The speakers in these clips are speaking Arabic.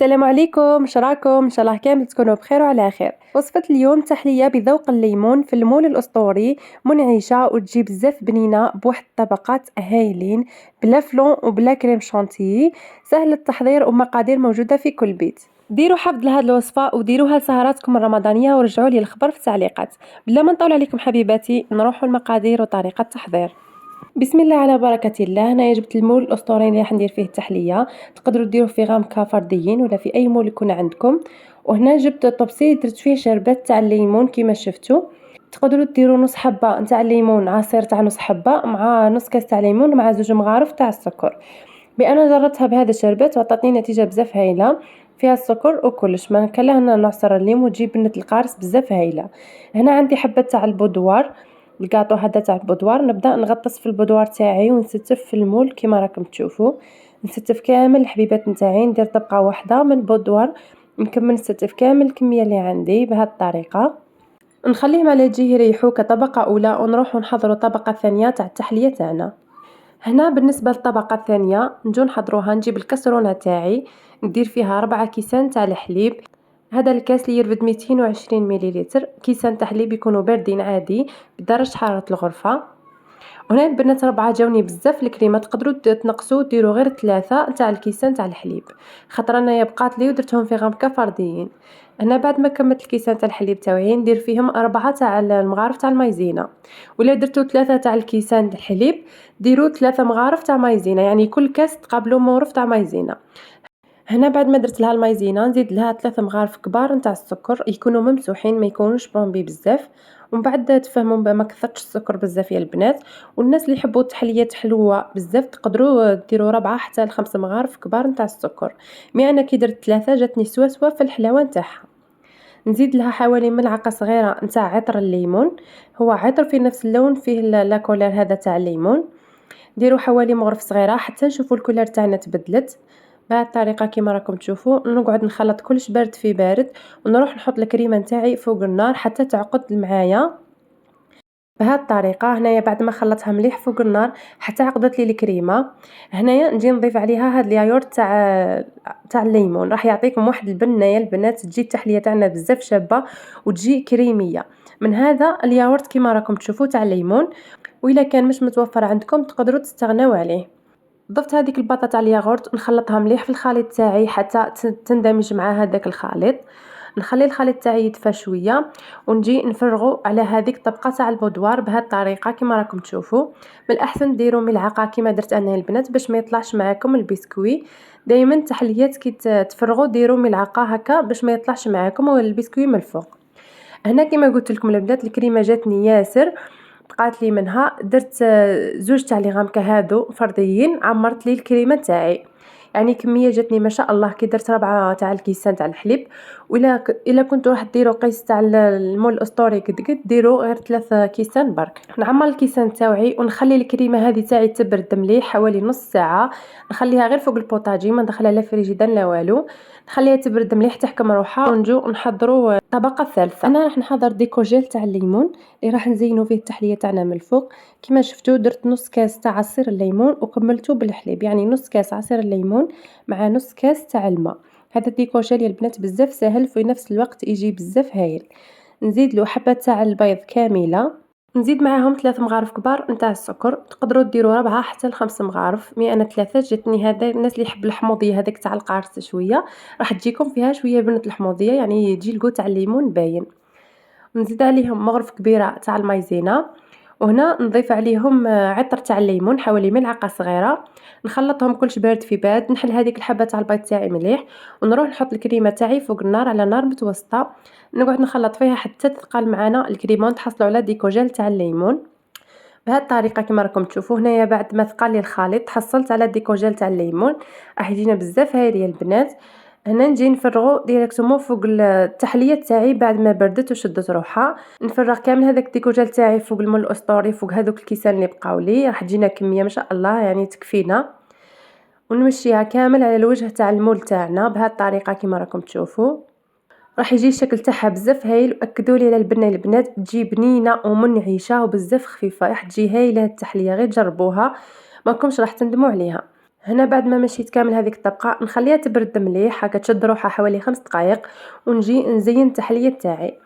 السلام عليكم، شراكم ان شاء الله كامل تكونوا بخير وعلى خير. وصفة اليوم تحلية بذوق الليمون في المول الأسطوري، منعشة وتجي بزاف بنينة بواحد الطبقات هايلين، بلا فلون وبلا كريم شانتيي. سهل التحضير ومقادير موجودة في كل بيت. ديروا حفظ لهاد الوصفة وديروها لسهراتكم الرمضانية ورجعوا لي الخبر في التعليقات. بلا ما نطول عليكم حبيباتي، نروحوا المقادير وطريقة التحضير. بسم الله على بركة الله. هنايا جبت المول الأسطوري اللي راح ندير فيه التحلية، تقدروا ديروه في غامكا فرديين ولا في أي مول يكون عندكم. وهنا جبت طبسي درت فيه شربات تاع الليمون كيما شفتوا. تقدروا ديروا نص حبة نتاع الليمون، عصير تاع نص حبة مع نص كاس تاع ليمون مع 2 مغارف تاع السكر. انا جربتها بهذا الشربات وعطاتني نتيجة بزاف هايلة، فيها السكر وكلش ما كان لها نعصر الليمون وتجيب بنة القارص بزاف هايلة. هنا عندي حبة تاع البودوار، الكاطو هذا تاع البودوار. نبدا نغطس في البودوار تاعي ونستف في المول كيما راكم تشوفوا. نستف كامل الحبيبات نتاعي، ندير طبقه واحده من البودوار، نكمل نستف كامل الكميه اللي عندي بهذه الطريقه. نخليهم على جهه يريحوا كطبقه اولى ونروحوا نحضروا طبقه ثانيه تاع التحليه تاعنا. هنا بالنسبه للطبقه الثانيه نجو نحضروها. نجيب الكسرونه تاعي، ندير فيها 4 كيسان تاع الحليب. هذا الكاس اللي يرفد 220 مليلتر. كيسان تاع حليب يكونوا باردين عادي بدرجة حرارة الغرفة. وهنا البنات 4 جاوني بزاف الكريمه، تقدروا تنقصوا ديروا غير 3 تاع الكيسان تاع الحليب، خاطر انايا بقات لي ودرتهم في غامكا فرديين. انا بعد ما كملت الكيسان تاع الحليب تاعي ندير فيهم 4 تاع المغارف تاع المايزينا. ولا درتوا 3 تاع الكيسان الحليب ديروا 3 مغارف تاع مايزينا، يعني كل كاس تقابلوا مغرف تاع مايزينا. هنا بعد ما درت لها المايزينا نزيد لها 3 مغارف كبار نتاع السكر، يكونوا ممسوحين ما يكونوش بامبي بزاف. ومن بعد تفهموا ما كثرتش السكر بزاف يا البنات. والناس اللي يحبوا التحليات حلوه بزاف تقدروا ديروا 4 حتى ل5 مغارف كبار نتاع السكر. مي انا كي درت 3 جاتني سوا في الحلاوه نتاعها. نزيد لها حوالي ملعقه صغيره نتاع عطر الليمون، هو عطر في نفس اللون فيه لاكولير هذا تاع الليمون. ديروا حوالي مغرف صغيره حتى نشوفوا الكولير تاعنا تبدلت. بهذه الطريقه كيما راكم تشوفوا نقعد نخلط كلش بارد في بارد، ونروح نحط الكريمه نتاعي فوق النار حتى تعقد معايا. بهذه الطريقه هنايا بعد ما خلطها مليح فوق النار حتى عقدت لي الكريمه، هنايا نجي نضيف عليها هاد الياغورت تاع الليمون، راح يعطيكم واحد البنه يا البنات، تجي التحليه تاعنا بزاف شابه وتجي كريميه من هذا الياغورت كيما راكم تشوفوا تاع الليمون. واذا كان مش متوفر عندكم تقدروا تستغنوا عليه. ضفت هذيك الباطه تاع الياغورت نخلطها مليح في الخليط تاعي حتى تندمج مع هذاك الخليط. نخلي الخليط تاعي يدفى شويه ونجي نفرغه على هذيك الطبقه تاع البودوار بهذه الطريقه كيما راكم تشوفوا. من الاحسن ديروا ملعقه كيما درت انا البنات باش ما يطلعش معاكم البسكوي. دائما التحليات كي تفرغوا ديروا ملعقه هكا باش ما يطلعش معاكم البسكوي من الفوق. هنا كيما قلت لكم البنات الكريمه جاتني ياسر، بقات لي منها درت 2 تاع لي غامكا هادو فرديين، عمرت لي الكريمه تاعي، يعني كميه جاتني ما شاء الله. كي درت 4 تاع الكيسان تاع الحليب، الا كنتو راح ديروا قيس تاع المول الاسطوري قد ديروا غير 3 كيسان برك. نعمر الكيسان تاعي ونخلي الكريمه هذه تاعي تبرد مليح حوالي نص ساعه. نخليها غير فوق البوطاجي، ما ندخلها لا فريجيدان لا والو، نخليها تبرد مليح تحكم روحها ونجو نحضروا الطبقه الثالثه. انا راح نحضر ديكو جيل تاع الليمون اللي راح نزينوا فيه التحليه تاعنا من الفوق. كما شفتوا درت نص كاس تاع عصير الليمون وكملته بالحليب، يعني نص كاس عصير الليمون مع نص كاس تاع الماء. هذا الديكوشيل يا البنات بزاف سهل في نفس الوقت يجي بزاف هايل. نزيد له حبه تاع البيض كامله، نزيد معاهم 3 مغارف كبار نتاع السكر، تقدروا ديروا 4 حتى ل5 مغارف، مي انا 3 جاتني. هذا الناس اللي يحب الحموضيه هذيك تاع القارص شويه راح تجيكم فيها شويه بنه الحموضيه، يعني يجي الكو تاع الليمون باين. نزيد عليهم مغرف كبيره تاع المايزينا، وهنا نضيف عليهم عطر تاع الليمون حوالي ملعقه صغيره. نخلطهم كلش بارد في بارد. نحل هذيك الحبه تاع البيض تاعي مليح ونروح نحط الكريمه تاعي فوق النار على نار متوسطه، نقعد نخلط فيها حتى تثقل معنا الكريمه ونتحصلوا على ديكوجيل تاع الليمون. بهذه الطريقه كما راكم تشوفوا هنايا بعد ما ثقل لي الخليط تحصلت على ديكوجيل تاع الليمون، راح يجينا بزاف هايل يا البنات. هنا نجي نفرغو ديريكتومون فوق التحليه تاعي بعد ما بردت وشدت روحها. نفرغ كامل هذاك الديكوجيل تاعي فوق المول الاسطوري فوق هذوك الكيسان اللي بقاو لي، راح تجينا كميه ما شاء الله يعني تكفينا. ونمشيها كامل على الوجه تاع المول تاعنا بهذه الطريقه كما راكم تشوفوا. راح يجي الشكل تاعها بزاف هايل، واكدوا لي على البنه البنات تجي بنينه ومنعشه وبزاف خفيفه، راح تجي هايله التحليه، غير جربوها ماكمش راح تندموا عليها. هنا بعد ما مشيت كامل هذيك الطبقة نخليها تبرد مليح، هكا تشد روحها حوالي 5 دقائق، ونجي نزين التحلية تاعي.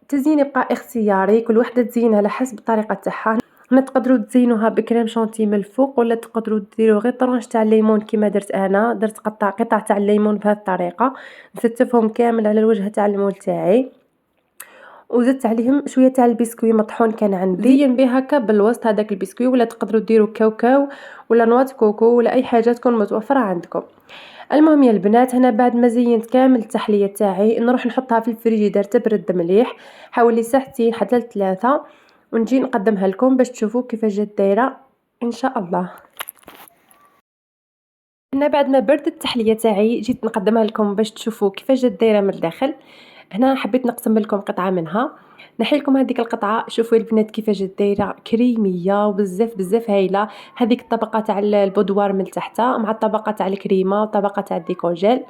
التزيين يبقى اختياري، كل وحدة تزين على حسب الطريقة تاعها. هنا تقدروا تزينوها بكريم شونتي من الفوق، ولا تقدروا ديروا غير طرونج تاع الليمون كيما درت انا، درت قطع تاع الليمون بهذه الطريقة، نستفهم كامل على الوجه تاع المول تاعي، وزدت عليهم شويه تاع البسكوي مطحون كان عندي، زين به هكا بالوسط هذاك البسكوي، ولا تقدروا ديروا كاوكاو ولا نوات كوكو ولا اي حاجه تكون متوفره عندكم. المهم يا البنات، هنا بعد ما زينت كامل التحليه تاعي نروح نحطها في الفريجيدير تبرد مليح حوالي ساعتين حتى ل3، ونجي نقدمها لكم باش تشوفوا كيفاش جات دايره ان شاء الله. هنا بعد ما بردت التحليه تاعي جيت نقدمها لكم باش تشوفوا كيفاش جات دايره من الداخل. هنا حبيت نقسم لكم قطعه منها، نحي لكم هذيك القطعه، شوفوا البنات كيفاش جات دايره كريميه وبزاف بزاف هايله. هذيك الطبقه تاع البودوار من تحت مع الطبقه تاع الكريمه وطبقه تاع الديكوجيل،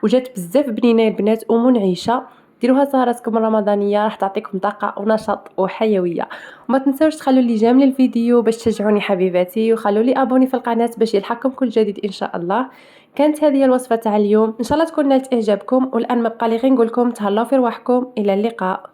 وجات بزاف بنينه البنات ومنعشه. ديروها سهراتكم الرمضانيه راح تعطيكم طاقه ونشاط وحيويه. وما تنسوش تخلوا لي جيم للفيديو باش تشجعوني حبيباتي، وخلوا لي ابوني في القناه باش يلحقكم كل جديد ان شاء الله. كانت هذه الوصفه تاع اليوم، ان شاء الله تكون نالت اعجابكم. والان ما بقى لي غير نقول لكم تهلاو في رواحكم، الى اللقاء.